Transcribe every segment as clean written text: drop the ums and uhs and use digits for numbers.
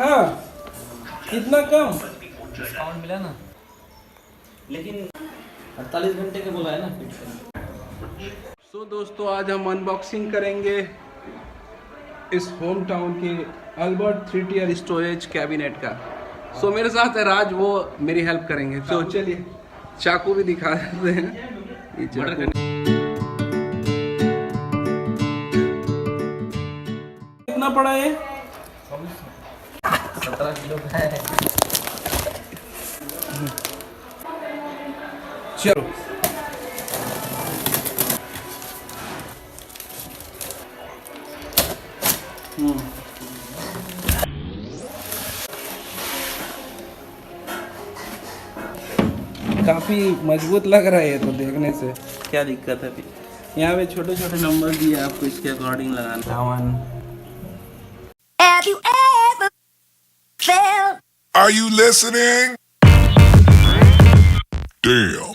हाँ, इतना कम। डिस्काउंट मिला ना, लेकिन 48 घंटे का बोला है ना फिट करने। सो दोस्तों, आज हम अनबॉक्सिंग करेंगे इस होम टाउन के अल्बर्ट 3 टियर स्टोरेज कैबिनेट का। सो मेरे साथ है राज, वो मेरी हेल्प करेंगे। तो चलिए चाकू भी दिखा देते हैं। ये चाकू कितना पड़ा है? 17 किलो का है। चलो काफी मजबूत लग रहा है ये तो देखने से। क्या दिक्कत है? यहाँ पे छोटे छोटे नंबर दिए, आपको इसके अकॉर्डिंग लगाना। Have you ever felt? Are you listening? Damn.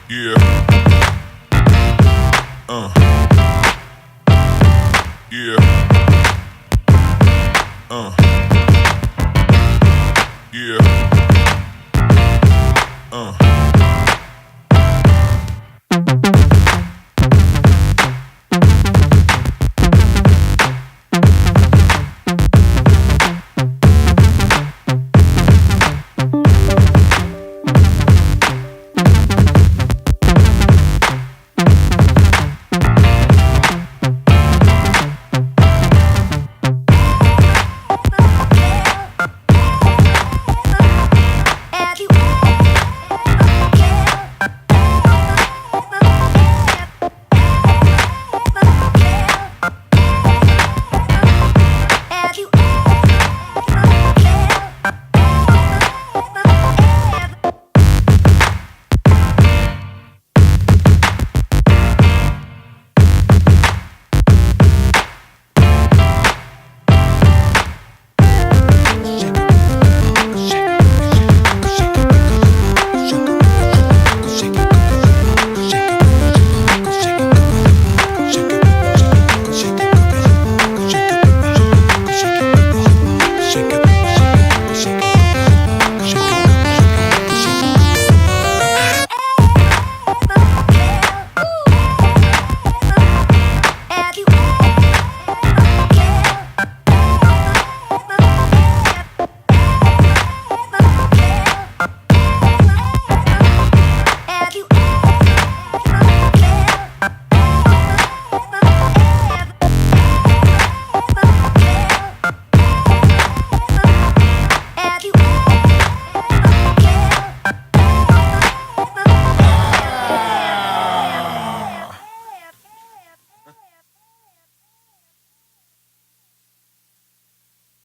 Yeah. Yeah.